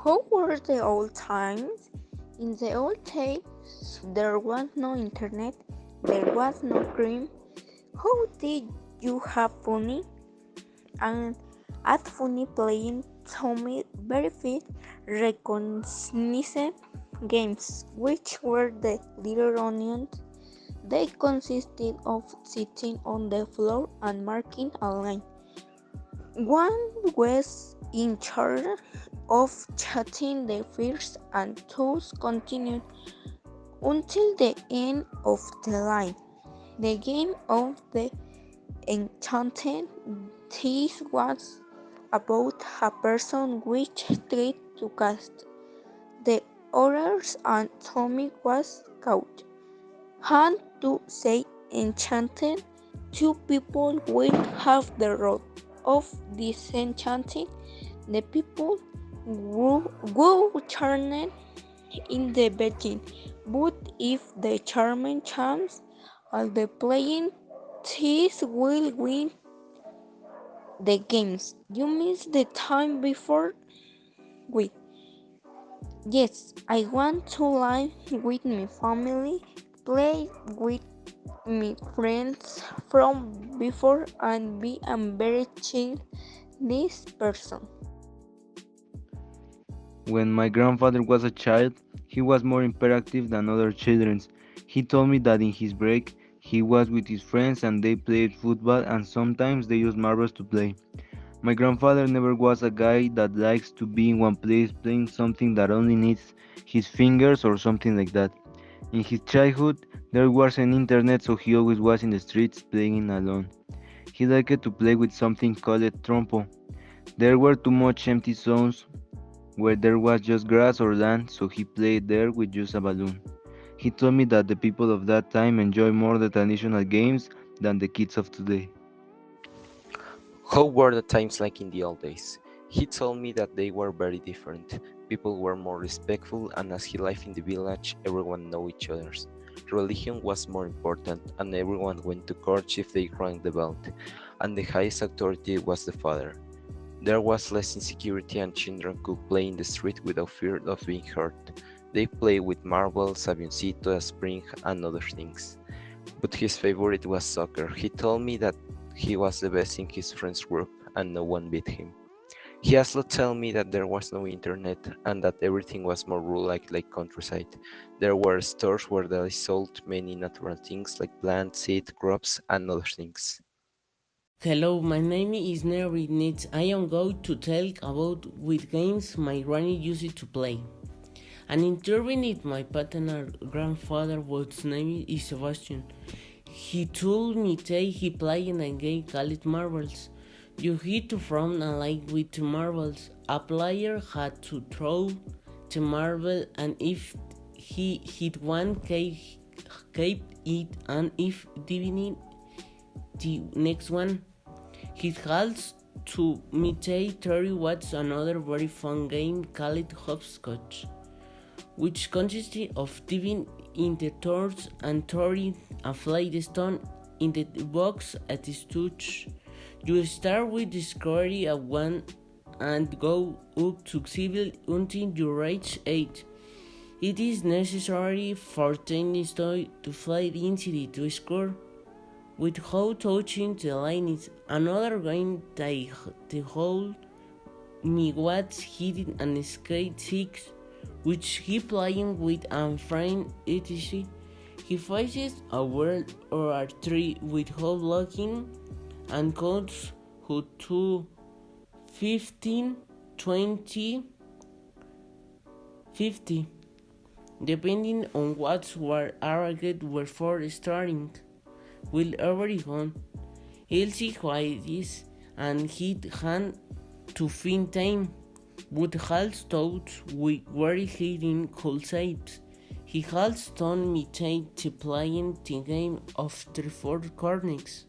How were the old times? In the old days, there was no internet, there was no crime. How did you have funny? And at funny playing Tommy very fit reconnaissance games, which were the little onions. They consisted of sitting on the floor and marking a line. One was in charge of chatting the first and thus continued until the end of the line. The game of the enchanted this was about a person which tried to cast the others and Tommy was caught. Hand to say enchanted, two people will have the role of disenchanting the people who charmed in the betting, but if the charming charms all the playing, this will win the games. You missed the time before? Wait. Yes, I want to live with my family, play with my friends from before and be a very chill this person. When my grandfather was a child, he was more hyperactive than other children. He told me that in his break, he was with his friends and they played football and sometimes they used marbles to play. My grandfather never was a guy that likes to be in one place playing something that only needs his fingers or something like that. In his childhood, there wasn't internet, so he always was in the streets playing alone. He liked to play with something called trompo. There were too much empty zones where there was just grass or land, so he played there with just a balloon. He told me that the people of that time enjoy more the traditional games than the kids of today. How were the times like in the old days? He told me that they were very different. People were more respectful, and as he lived in the village, everyone knew each other's. Religion was more important, and everyone went to court if they rang the bell, and the highest authority was the father. There was less insecurity, and children could play in the street without fear of being hurt. They played with marbles, avioncito, a spring, and other things. But his favorite was soccer. He told me that he was the best in his friends group and no one beat him. He also told me that there was no internet and that everything was more rural like countryside. There were stores where they sold many natural things like plants, seed, crops, and other things. Hello, my name is Nery. I am going to tell about which games my granny used to play. And intervened my paternal grandfather, whose name is Sebastian. He told me that he played in a game called marbles. You hit from a line with marbles. A player had to throw the marble, and if he hit one, kept it, and if didn't, the next one. He has to imitate 30 watts, another very fun game called hopscotch, which consisted of dipping in the turns and throwing a flat stone in the box at the touch. You start with discovery at 1 and go up to 7 until you reach 8. It is necessary for 10 stones to fly into to score without touching the line. Is another game that the whole me was hitting and skate 6, which he playing with a friend etc. He faces a world or a tree without blocking and counts who to 15, 20, 50, depending on what were arrogant before starting. Will everyone Elsie Juárez and hit hand to fin time, but has thought we were hitting cool saves. He has done me take to playing the game after 4 corners.